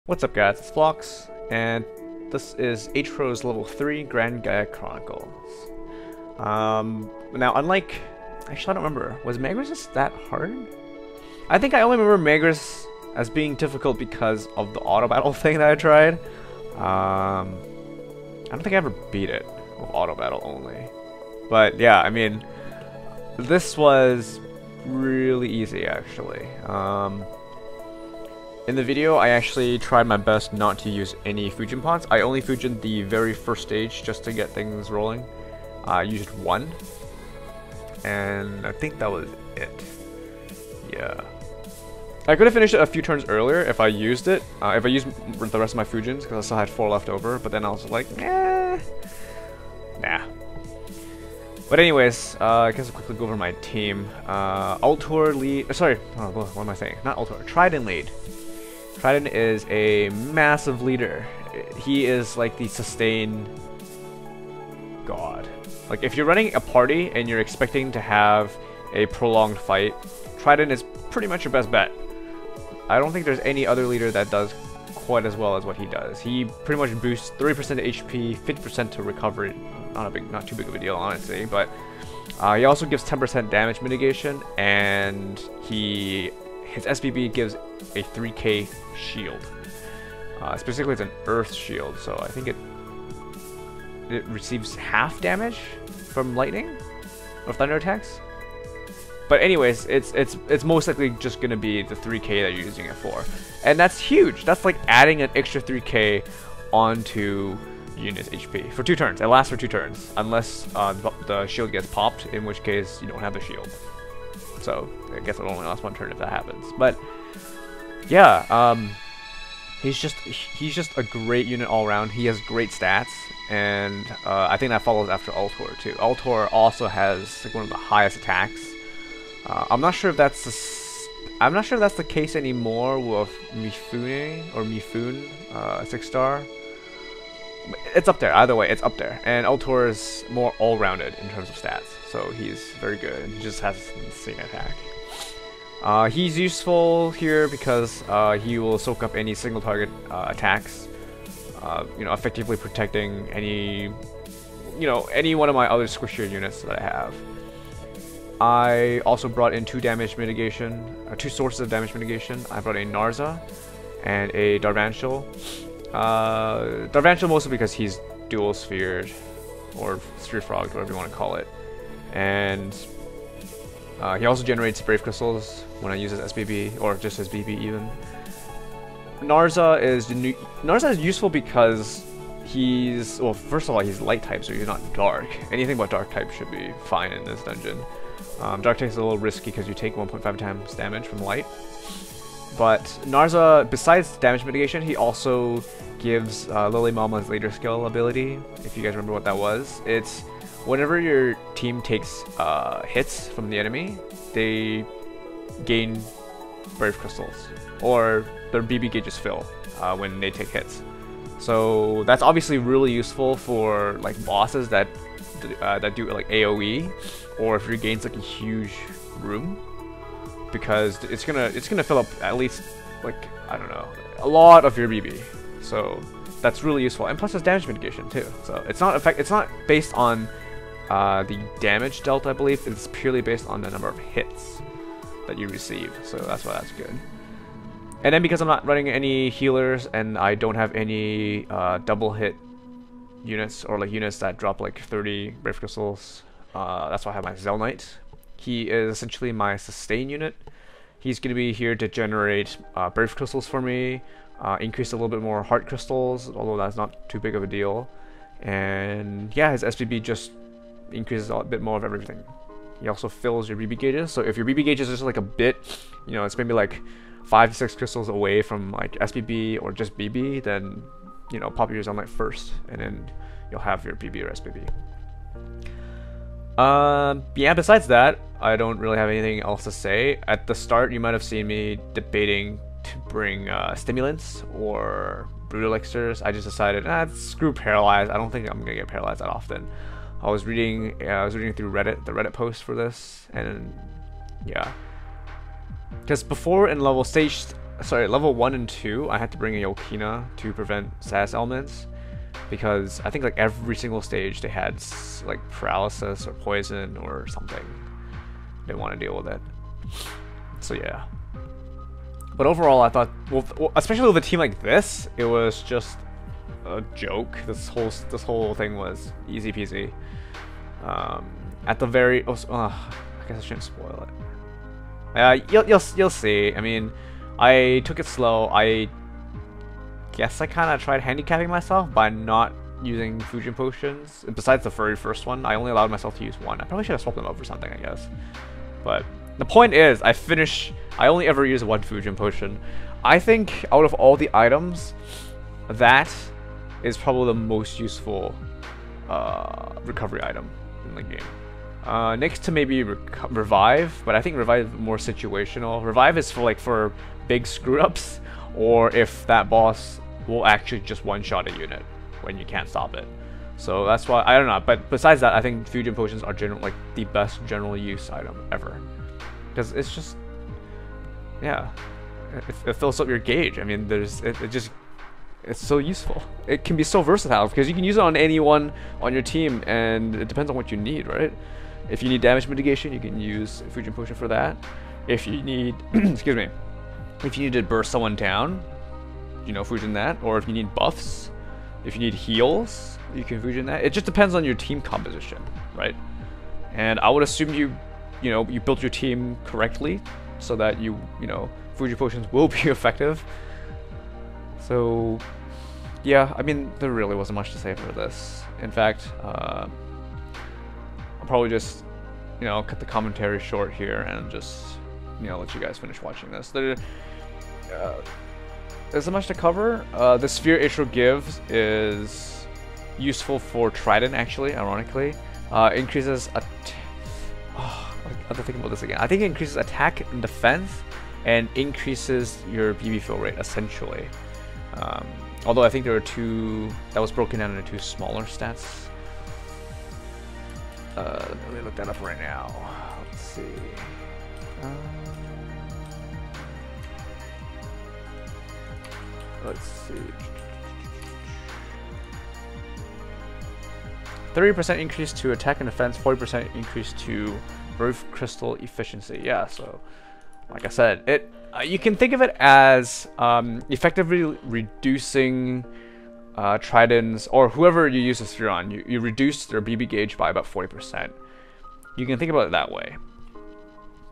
What's up guys, it's Flawkes, and this is Atro's level 3 Grand Gaia Chronicles. Now unlike, actually I don't remember, was Magris that hard? I think I only remember Magris as being difficult because of the auto battle thing that I tried. I don't think I ever beat it with auto battle only. But yeah, I mean, this was really easy actually. In the video, I actually tried my best not to use any Fujin pots. I only Fujin the very first stage just to get things rolling. I used one, and I think that was it. Yeah. I could have finished it a few turns earlier if I used it. If I used the rest of my Fujins, because I still had 4 left over, but then I was like, nah. But anyways, I guess I'll quickly go over my team. Altor lead, sorry, what am I saying? Not Altor, Trident lead. Trident is a massive leader. He is like the sustain god. Like if you're running a party and you're expecting to have a prolonged fight, Trident is pretty much your best bet. I don't think there's any other leader that does quite as well as what he does. He pretty much boosts 30% to HP, 50% to recovery. Not too big of a deal, honestly, but he also gives 10% damage mitigation, and his SBB gives a 3k shield. Specifically, it's an earth shield, so I think it receives half damage from lightning or thunder attacks. But anyways, it's most likely just gonna be the 3k that you're using it for, and that's huge. That's like adding an extra 3k onto Yinyues HP for 2 turns. It lasts for 2 turns unless the shield gets popped, in which case you don't have the shield. So I guess it'll only last 1 turn if that happens. But yeah, he's just a great unit all around. He has great stats, and I think that follows after Altor too. Altor also has like one of the highest attacks. I'm not sure if that's the case anymore with Mifune or Mifune 6-star. It's up there. Either way, it's up there. And Altor is more all-rounded in terms of stats, so he's very good. And he just has an insane attack. He's useful here because he will soak up any single target attacks, effectively protecting any one of my other squishier units that I have. I also brought in 2 sources of damage mitigation. I brought a Narza and a Darvanshul. Darvanshul mostly because he's dual sphered, or sphere frogged, whatever you want to call it. And he also generates brave crystals when I use his SBB, or just his BB even. Narza is useful because first of all, he's light type, so he's not dark. Anything but dark type should be fine in this dungeon. Dark type is a little risky because you take 1.5 times damage from light. But Narza, besides damage mitigation, he also gives Lily Mama's later skill ability, if you guys remember what that was. It's whenever your team takes hits from the enemy, they gain brave crystals, or their BB gauges fill when they take hits. So that's obviously really useful for like bosses that do like AoE, or if you gains like a huge room, because it's gonna fill up at least, like, I don't know, a lot of your BB. So that's really useful, and plus it's damage mitigation too. So it's not based on the damage dealt, I believe. It's purely based on the number of hits that you receive. So that's why that's good. And then because I'm not running any healers and I don't have any double hit units, or like units that drop like 30 brave crystals, that's why I have my Zell Knight. He is essentially my sustain unit. He's going to be here to generate brave crystals for me, increase a little bit more heart crystals, although that's not too big of a deal. And yeah, his SBB just increases a bit more of everything. He also fills your BB gauges, so if your BB gauges is just like a bit, it's maybe like 5 to 6 crystals away from like SBB or just BB, then pop your Zell Knight first, and then you'll have your BB or SBB. Yeah, besides that, I don't really have anything else to say. At the start, you might have seen me debating to bring stimulants or brood elixirs. I just decided, screw paralyzed. I don't think I'm gonna get paralyzed that often. I was reading through Reddit, the Reddit post for this, and yeah, because before in stage sorry, level 1 and 2, I had to bring a Yokina to prevent status elements, because I think like every single stage they had like paralysis or poison or something. Didn't want to deal with it. So yeah. But overall, I thought, well, especially with a team like this, it was just a joke. This whole thing was easy peasy. At the very, I guess I shouldn't spoil it. You'll see. I mean, I took it slow. I guess I kind of tried handicapping myself by not using fusion potions. Besides the very first one, I only allowed myself to use one. I probably should have swapped them out for something, I guess. But the point is, I only ever use one fusion potion. I think out of all the items, that is probably the most useful recovery item in the game. Next to maybe revive, but I think revive is more situational. Revive is for big screw-ups, or if that boss will actually just one-shot a unit when you can't stop it. So that's why, I don't know, but besides that, I think fusion potions are the best general use item ever. Because it's just, yeah, it fills up your gauge. I mean, it's so useful. It can be so versatile because you can use it on anyone on your team, and it depends on what you need, right? If you need damage mitigation, you can use fusion potion for that. If you need, excuse me, if you need to burst someone down, fusion that. Or if you need buffs, if you need heals, you can fusion that. It just depends on your team composition, right? And I would assume you built your team correctly so that fusion potions will be effective. So yeah, I mean, there really wasn't much to say for this. In fact, I'll probably just cut the commentary short here and just let you guys finish watching this. There's so much to cover. The sphere Atro gives is useful for Trident, actually, ironically. Increases I have to think about this again. I think it increases attack and defense and increases your BB fill rate, essentially. Although I think there were two that was broken down into two smaller stats. Let me look that up right now. Let's see. Let's see. 30% increase to attack and defense, 40% increase to Birth Crystal efficiency. Yeah, so like I said, you can think of it as effectively reducing Tridents, or whoever you use the sphere on, you reduce their BB gauge by about 40%. You can think about it that way.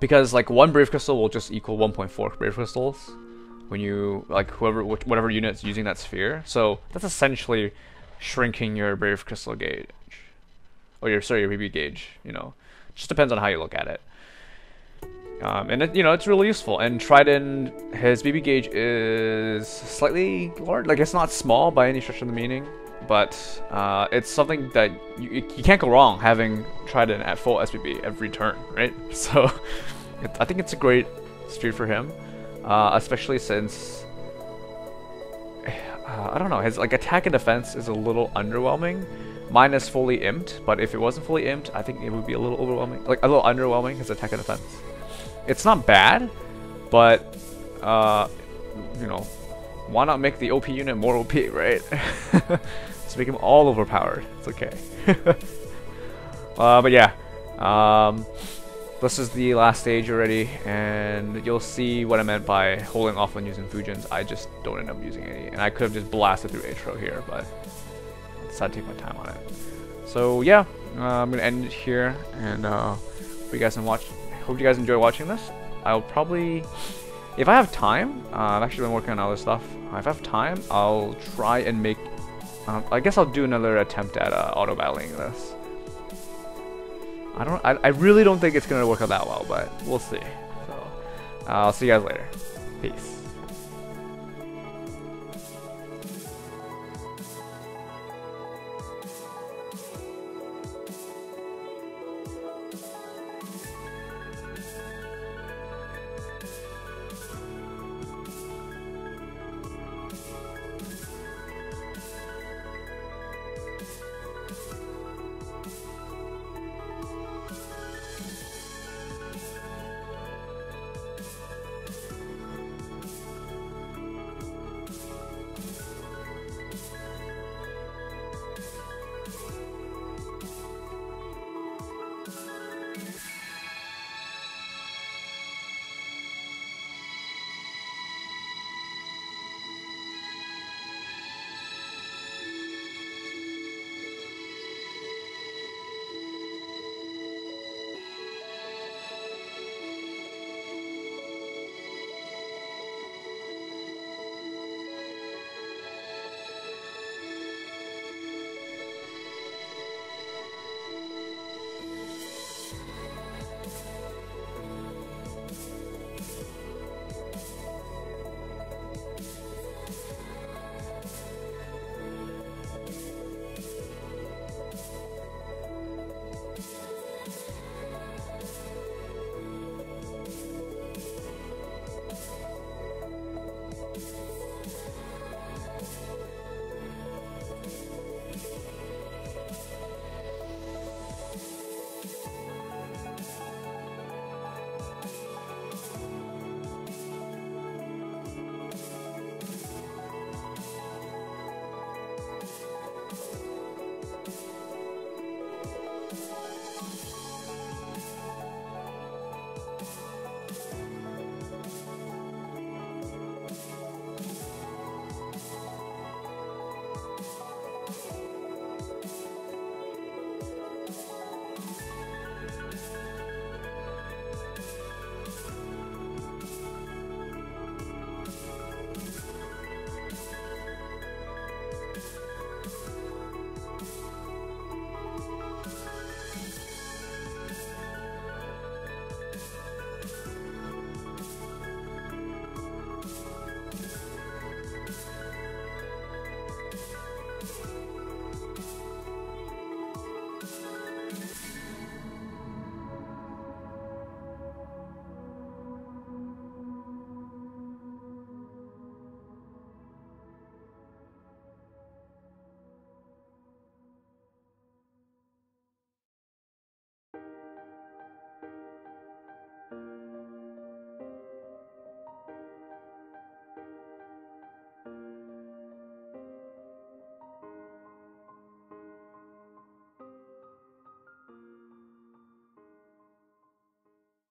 Because like one Brave Crystal will just equal 1.4 Brave Crystals when you, whatever unit's using that sphere. So that's essentially shrinking your Brave Crystal gauge. Or your BB gauge, Just depends on how you look at it. And it's really useful. And Trident, his BB gauge is slightly large. Like, it's not small by any stretch of the meaning, but it's something that you can't go wrong having Trident at full SBB every turn, right? So I think it's a great sphere for him, especially since I don't know, his attack and defense is a little underwhelming. Mine is fully imped, but if it wasn't fully imped, I think it would be a little overwhelming, a little underwhelming, his attack and defense. It's not bad, but why not make the OP unit more OP, right? Just make him all overpowered. It's okay. But yeah, this is the last stage already, and you'll see what I meant by holding off on using fusions. I just don't end up using any, and I could have just blasted through Atro here, but I decided to take my time on it. So yeah, I'm gonna end it here, and hope you guys enjoy watching this. I'll probably, if I have time, I've actually been working on other stuff. If I have time, I'll try and make, I guess I'll do another attempt at auto battling this. I really don't think it's gonna work out that well, but we'll see. So I'll see you guys later. Peace.